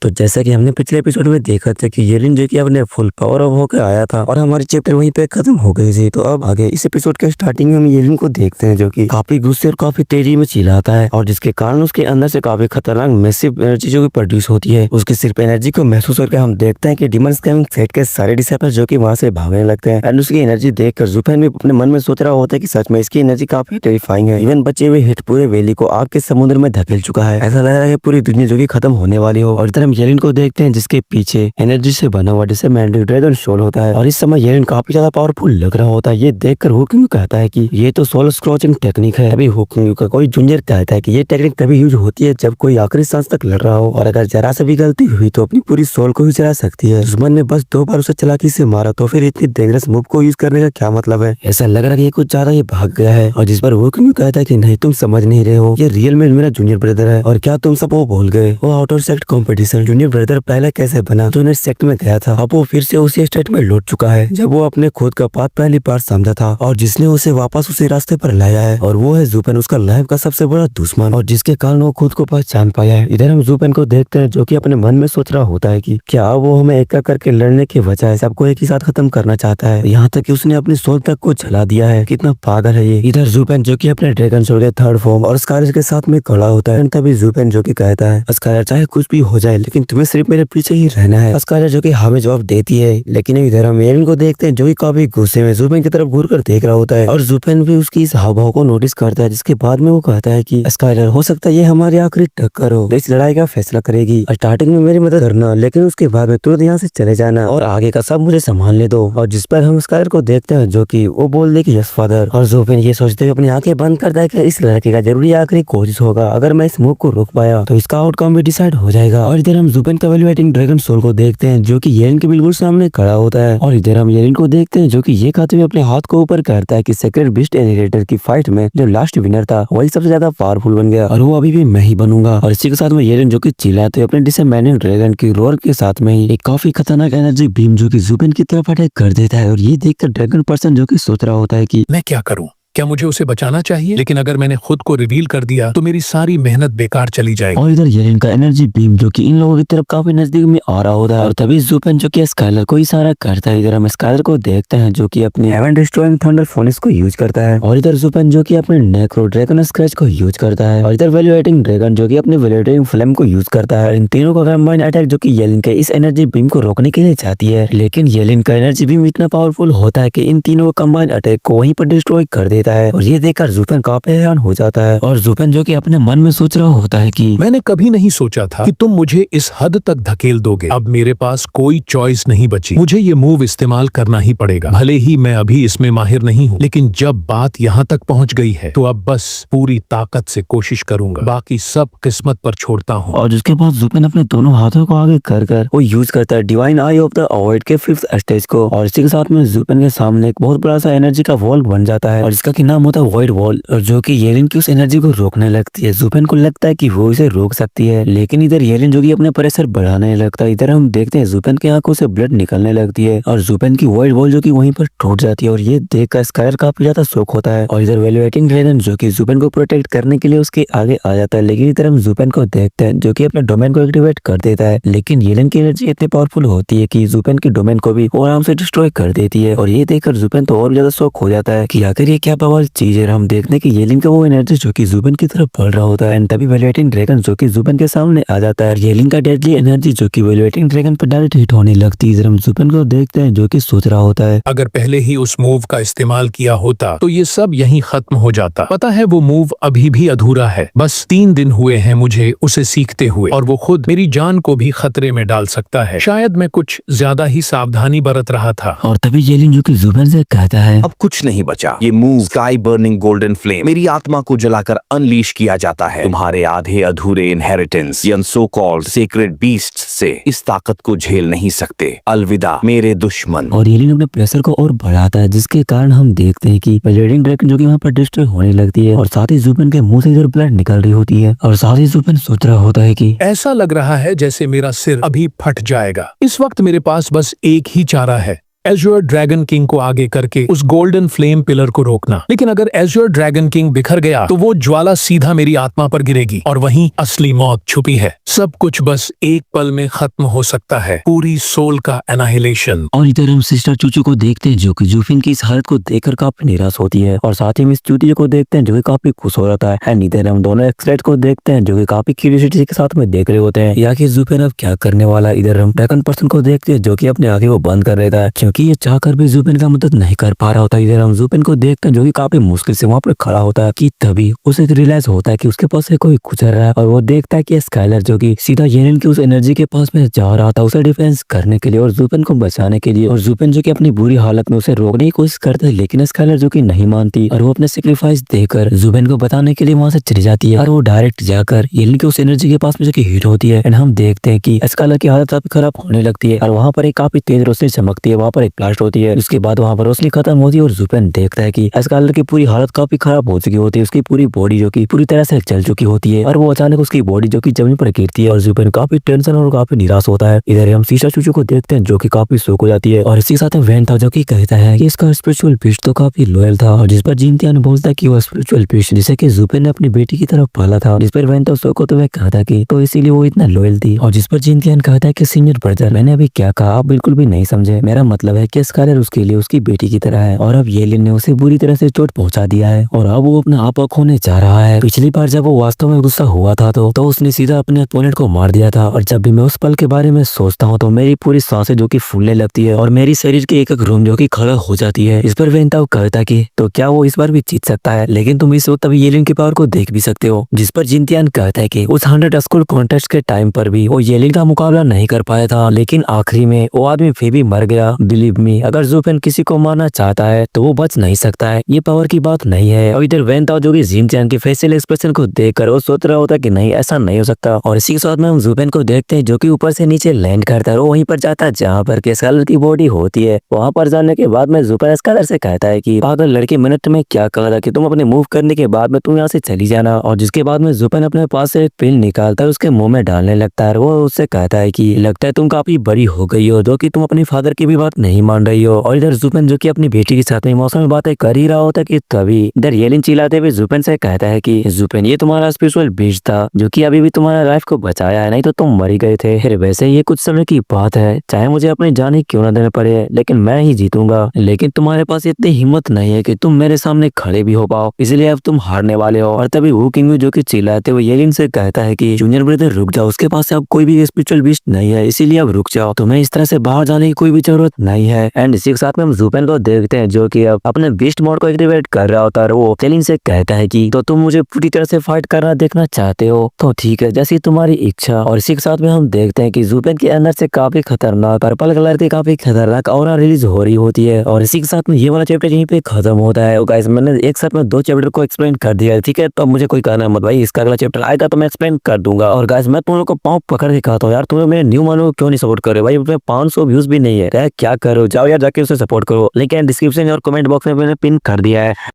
तो जैसा कि हमने पिछले एपिसोड में देखा था कि येलिन जो कि अपने फुल पावर ऑफ होकर आया था और हमारी चैप्टर वहीं पे खत्म हो गई थी। तो अब आगे इस एपिसोड के स्टार्टिंग में हम येलिन को देखते हैं जो कि काफी गुस्से और काफी तेजी में चिल्लाता है और जिसके कारण उसके अंदर से काफी खतरनाक मैसिव एनर्जी जो कि प्रोड्यूस होती है। उसकी सिर्फ एनर्जी को महसूस करके हम देखते हैं कि डिमन स्कैमिंग सेट के सारे डिसेबल जो कि वहां से भागने लगते हैं एंड उसकी एनर्जी देखकर जुफेन भी अपने मन में सोच रहा होता है कि सच में इसकी एनर्जी काफी टेरिफाइंग है। इवन बचे हुए हिट पूरे वैली को आग के समुद्र में धकेल चुका है। ऐसा लग रहा है पूरी दुनिया जो कि खत्म होने वाली हो। और इधर हम येलिन को देखते हैं जिसके पीछे एनर्जी से बना हुआ डिसमेंटल ड्रैगन सोल होता है और इस समय येलिन काफी ज्यादा पावरफुल लग रहा होता है। ये देखकर हुक्यू कहता है कि ये तो सोल स्क्रॉचिंग टेक्निक है। अभी हुक्यू का कोई जूनियर कहता है कि ये टेक्निक तभी यूज होती है जब कोई आखिरी सांस तक लड़ रहा हो और अगर जरा से भी गलती हुई तो अपनी पूरी सोल को ही चला सकती है। दुश्मन ने बस 2 बार उसे चालाकी से मारा तो फिर इतनी डेंजरस मूव को यूज करने का क्या मतलब है। ऐसा लग रहा है कि कुछ ज्यादा ये भाग गया है और जिस पर हुक्यू कहता है कि नहीं तुम समझ नहीं रहे हो, ये रियल में मेरा जूनियर ब्रदर है और क्या तुम सब वो भूल गए वो outer sect competition junior brother पहले कैसे बना जो नेक्स्ट सेक्ट में गया था। अब वो फिर से उसी स्टेट में लौट चुका है जब वो अपने खुद का पाथ पहली बार समझा था और जिसने उसे वापस उसी रास्ते पर लाया है और वो है जुपेन, उसका लाइफ का सबसे बड़ा दुश्मन और जिसके कारण वो खुद को पहचान पाया है। इधर हम जुपेन को देखते हैं जो कि अपने मन में सोच रहा होता है कि क्या वो हमें एक करके लड़ने के बजाय सबको एक ही साथ खत्म करना चाहता है। यहाँ तक कि उसने अपनी सोल तक को जला दिया है। कितना पागल है ये। इधर जुपेन जो कि अपने ड्रैगन सोल के 3rd फॉर्म और स्कारलेट के साथ में खड़ा होता है। तभी जुपेन जो कि कहता है स्कारलेट चाहे कुछ भी हो जाए लेकिन तुम्हें सिर्फ मेरे पीछे ही रहना है। स्कारलेट जो कि हमें जवाब देती है लेकिन इधर हम येलिन को देखते हैं जो कि काफी गुस्से में जुपेन की तरफ घूर कर देख रहा होता है और जुपेन भी उसकी इस हाव भाव को नोटिस करता है जिसके बाद में वो कहता है कि स्कारलेट हो सकता है ये हमारी आखिरी टक्कर हो, इस लड़ाई का फैसला करेगी। स्टार्टिंग में मेरी मदद करना लेकिन उसके बाद में तुरंत यहाँ से चले जाना और आगे का सब मुझे संभालने दो। और जिस पर हम स्कारलेट को देखते हैं जो कि वो बोल दे कि यस फादर और जुपेन ये सोचते हुए अपनी आंखें बंद करता है कि इस लड़के का जरूरी आखिरी कोशिश होगा। अगर मैं इस मूव को रोक पाया तो इसका आउटकम भी डिसाइड हो जाएगा। और इधर हम जुपेन का वैल्यूएटिंग ड्रैगन सोल को देखते हैं जो कि येलिन के बिल्कुल सामने खड़ा होता है और इधर हम येलिन को देखते हैं जो कि ये कहते हुए अपने हाथ को ऊपर करता है कि सेक्रेट बीस्ट एनिरेटर की फाइट में जो लास्ट विनर था वही सबसे ज्यादा पावरफुल बन गया और वो अभी भी मैं ही बनूंगा। और इसी के साथ में येलिन जो कि चिल्लाते हुए अपने डिसमेंटल ड्रैगन की रोर के साथ में ही एक काफी खतरनाक एनर्जी बीम जो कि जुपेन की तरफ अटैक कर देता है और ये देखकर ड्रैगन पर्सन जो कि सोच रहा होता है कि मैं क्या करूं, क्या मुझे उसे बचाना चाहिए? लेकिन अगर मैंने खुद को रिवील कर दिया तो मेरी सारी मेहनत बेकार चली जाएगी। और इधर येलिन का एनर्जी बीम जो कि इन लोगों की तरफ काफी नजदीक में आ रहा होता है और तभी जुपेन जो कि स्काइलर को इशारा करता है। इधर हम स्काइलर को देखते हैं जो कि अपने हेवन डिस्ट्रॉइंग थंडर फोनिक्स को यूज करता है और इधर जुपेन जो कि अपने नेक्रो ड्रैगन स्क्रैच को यूज करता है और इधर वैल्यूएटिंग ड्रैगन जो कि अपने वैल्यूएटिंग फ्लेम को यूज करता है। इन तीनों का कंबाइंड अटैक जो कि येलिन के इस एनर्जी बीम को रोकने के लिए चाहती है लेकिन येलिन का एनर्जी बीम इतना पावरफुल होता है कि इन तीनों कंबाइंड अटैक को वहीं पर डिस्ट्रॉय कर देता है और ये देखकर जुपेन काफी हैरान हो जाता है और जुपेन जो कि अपने मन में सोच रहा होता है कि मैंने कभी नहीं सोचा था कि तुम मुझे इस हद तक धकेल दोगे। अब मेरे पास कोई चॉइस नहीं बची, मुझे ये मूव इस्तेमाल करना ही पड़ेगा। भले ही मैं अभी इसमें माहिर नहीं हूँ लेकिन जब बात यहाँ तक पहुँच गई है तो अब बस पूरी ताकत से कोशिश करूंगा, बाकी सब किस्मत पर छोड़ता हूँ। और जिसके बाद जुपेन अपने दोनों हाथों को आगे कर वो यूज करता है divine I of the avoid के 5th स्टेज को और इसी के साथ में जुपेन के सामने एक बहुत बड़ा सा एनर्जी का वॉल बन जाता है और जिसका की नाम होता है वॉइड वॉल और जो कि येलिन की उस एनर्जी को रोकने लगती है। जुपेन को लगता है कि वो इसे रोक सकती है लेकिन इधर येलिन जो कि अपने प्रेशर बढ़ाने लगता है। इधर हम देखते हैं जुपेन की आंखों से ब्लड निकलने लगती है और जुपेन की वॉइड वॉल जो कि वहीं पर टूट जाती है और ये देखकर स्कायर काफी ज्यादा शॉक होता है और इधर वैल्यूएटिंग ड्रैगन जो कि जुपेन को प्रोटेक्ट करने के लिए उसके आगे आ जाता है लेकिन इधर हम जुपेन को देखते हैं जो कि अपने डोमेन को एक्टिवेट कर देता है लेकिन येलिन की एनर्जी इतनी पावरफुल होती है कि जुपेन की डोमेन को भी आराम से डिस्ट्रॉय कर देती है और ये देखकर जुपेन तो और ज्यादा शॉक हो जाता है कि आखिर ये क्या बवाल चीज है। हम देखते हैं कि येलिन का वो एनर्जी जो कि जुपेन की तरफ बढ़ रहा होता है एंड तभी वैल्यूएटिंग ड्रैगन जो कि जुपेन के सामने आ जाता है। येलिन का डेडली एनर्जी जो कि वैल्यूएटिंग ड्रैगन पर डायरेक्ट हिट होने लगती है। हम जुपेन को देखते हैं जो कि सोच रहा होता है अगर पहले ही उस मूव का इस्तेमाल किया होता तो ये सब यहीं खत्म हो जाता। पता है वो मूव अभी भी अधूरा है, बस 3 दिन हुए हैं मुझे उसे सीखते हुए और वो खुद मेरी जान को भी खतरे में डाल सकता है। शायद मैं कुछ ज्यादा ही सावधानी बरत रहा था। और तभी येलिन जो कि जुपेन से कहता है अब कुछ नहीं बचा, ये move sky burning golden flame मेरी आत्मा को जलाकर अनलीश किया जाता है। तुम्हारे आधे अधूरे इनहेरिटेंस या सो कॉल्ड सीक्रेट बीस्ट से इस ताकत को झेल नहीं सकते। अलविदा मेरे दुश्मन। और येलिन अपने प्रेशर को और बढ़ाता है जिसके कारण हम देखते हैं कि वैल्यूएटिंग ड्रैगन जो कि वहाँ पर डिस्ट्रॉय होने लगती है और साथ ही जुपेन के मुंह से इधर ब्लड निकल रही होती है और साथ ही जुपेन सोच रहा होता है कि ऐसा लग रहा है जैसे मेरा सिर अभी फट जाएगा। इस वक्त मेरे पास बस एक ही चारा है, एज्योर ड्रैगन किंग को आगे करके उस गोल्डन फ्लेम पिलर को रोकना। लेकिन अगर एज्योर ड्रैगन किंग बिखर गया तो वो ज्वाला सीधा मेरी आत्मा पर गिरेगी और वहीं असली मौत छुपी है। सब कुछ बस एक पल में खत्म हो सकता है, पूरी सोल का एनाहिलेशन। और इधर हम सिस्टर चूचू को देखते हैं जो कि जूफिन की इस हालत को देखकर काफी निराश होती है, और साथ ही हम इस चूतिया को देखते हैं जो कि काफी खुश हो रहा है। एंड इधर हम दोनों एक्सलेट को देखते हैं जो कि काफी क्यूरियोसिटी के साथ में देख रहे होते हैं या कि जूफिन अब क्या करने वाला है। इधर हम ड्रैगन पर्सन को देखते हैं जो कि अपने आगे वो बंद कर रहता है क्योंकि ये चाहकर भी जूफिन का मदद नहीं कर पा रहा होता। इधर हम जूफिन को देखते हैं जो कि काफी मुश्किल से वहाँ पर खड़ा होता है कि तभी उसे रियलाइज होता है कि उसके पास से कोई गुजर रहा है, और वो देखता है कि स्काइलर जो कि सीधा येलिन की उस एनर्जी के पास में जा रहा था उसे डिफेंस करने के लिए और जूफिन को बचाने के लिए। और जूफिन जो कि अपनी बुरी हालत में उसे रोकने की कोशिश करता है, लेकिन स्काइलर जो कि नहीं मानती और वो अपने सेक्रीफाइस देकर जूफिन को बताने के लिए वहां से चली जाती है, और वो डायरेक्ट जाकर येलिन की उस एनर्जी के पास में जो कि हिट होती है। एंड हम देखते हैं कि स्काइलर की हालत काफी खराब होने लगती है और वहां पर एक काफी तेज रोशनी चमकती है, वहां पर एक ब्लास्ट होती है। उसके बाद वहां पर रोशनी खत्म होती है और जूफिन देखता है कि स्काइलर की पूरी हालत काफी खराब हो चुकी होती है, उसकी पूरी बॉडी जो कि पूरी तरह से जल चुकी होती है, और वो अचानक उसकी बॉडी जो कि जमीन पर गिरती है और जूफिन काफी टेंशन और काफी निराश होता है। इधर हम शीशा चूचू को देखते हैं जो कि काफी शोक हो जाती है, और इसी साथ वैन था जो कि कहता है कि इसका स्पिरिचुअल बीस्ट तो काफी लॉयल था, और जिस पर जिनतियान बोलता है कि वो स्पिरिचुअल बीस्ट जिसे कि जूफिन ने अपनी बेटी की तरफ पाला था, जिस पर वैन तो शोक होते हुए कहता कि तो इसीलिए वो इतना लॉयल थी। और जिस पर जिनतियान कहता है कि सीनियर ब्रदर मैंने अभी क्या कहा आप बिल्कुल भी नहीं समझे, मेरा मतलब है कि स्काइलर उसके लिए उसकी बेटी की तरह है, और अब येलिन ने उसे बुरी तरह से चोट पहुंचा दिया है और अब वो अपना आपा खोने जा रहा है। पिछली बार जब वो वास्तव में गुस्सा हुआ था तो उसने सीधा अपने अपोनेंट को मार दिया था, और जब भी मैं उस पल के बारे में सोचता हूँ तो मेरी पूरी सांसें जो कि फूलने लगती है और मेरी शरीर की एक एक रूम जो कि खड़ा हो जाती है। इस पर वेंताओ कहता कि तो क्या वो इस बार भी जीत सकता है, लेकिन तुम इस वक्त अभी येलिन की पावर को देख भी सकते हो। जिस पर जिनतियान कहता है कि उस 100 स्कूल कॉन्टेस्ट के टाइम पर भी वो येलिन का मुकाबला नहीं कर पाया था, लेकिन आखिरी में वो आदमी फिर भी मर गया। बिलीव मी, अगर जूफिन किसी को मारना चाहता है तो वो बच नहीं सकता है, ये पावर की बात नहीं है। और इधर वेंताओ जो कि जिनतियान के फेशियल एक्सप्रेशन को देखकर वो सोच रहा होता कि नहीं ऐसा नहीं हो सकता, और इसी के साथ में हम जूफिन को देखते हैं जो कि ऊपर से नीचे लैंड करता है, वो वहीं पर जाता है जहाँ पर स्काइलर की बॉडी होती है। वहां पर जाने के बाद में जूफिन स्काइलर से कहता है कि पागल लड़के मिनट में क्या कहा था कि तुम अपने मूव करने के बाद में तुम यहाँ से चली जाना, और जिसके बाद में जूफिन अपने पास से एक पिल निकालता है उसके मुंह में डालने लगता है। वो उससे कहता है कि लगता है तुम काफी बड़ी हो गई हो, जो कि तुम अपनी फादर की भी बात नहीं मान रही हो। और इधर जूफिन जो कि अपनी बेटी के साथ में मौसम में बातें कर ही रहा होता कि तभी इधर येलिन चिल्लाते हुए जूफिन से कहता है कि जूफिन ये तुम्हारा स्पिरिचुअल बीज था जो कि अभी भी तुम्हारा लाइफ को बचाया है, नहीं तो तुम मर ही गए थे। फिर वैसे ये कुछ समय की बात है, चाहे मुझे अपनी जान ही क्यों ना देने पड़े, लेकिन मैं ही जीतूंगा। लेकिन तुम्हारे पास इतनी हिम्मत नहीं है कि तुम मेरे सामने खड़े भी हो पाओ, इसलिए अब तुम हारने वाले हो। और तभी वू किंग जो कि चिल्लाते हुए येलिन से कहता है कि जूनियर ब्रदर रुक जाओ, उसके पास अब कोई भी स्पिरिचुअल बीस्ट नहीं है, इसीलिए अब रुक जाओ, तुम्हें इस तरह से बाहर जाने की कोई भी जरूरत नहीं है। एंड इसी के साथ में हम जूफिन को देखते हैं जो कि अब अपने बीस्ट मोड को एक्टिवेट कर रहा होता है। वो येलिन से कहता है कि तो तुम मुझे पूरी तरह से फाइट करना देखना चाहते हो तो ठीक है, जैसी तुम्हारी इच्छा। और इसी के साथ में हम देखते हैं कि जूफिन के अंदर से काफी खतरनाक पर्पल कलर की काफी खतरनाक ऑरा रिलीज हो रही होती है, और इसी के साथ में ये वाला चैप्टर यहीं पे खत्म होता है। गाइस मैंने एक साथ में 2 चैप्टर को एक्सप्लेन कर दिया है, ठीक है, तो मुझे कोई कहना मत भाई, इसका अगला चैप्टर आएगा तो मैं एक्सप्लेन कर दूंगा। और गाइस मैं तुम लोग को पाँव पकड़ के कहता हूँ यार, तुम्हें मेरे न्यू मानो क्यों नहीं सपोर्ट करे भाई, उसमें 500 व्यूज भी नहीं है, क्या करो, जाओ यार जाके उसे सपोर्ट करो, लेकिन डिस्क्रिप्शन और कमेंट बॉक्स में मैंने पिन कर दिया है।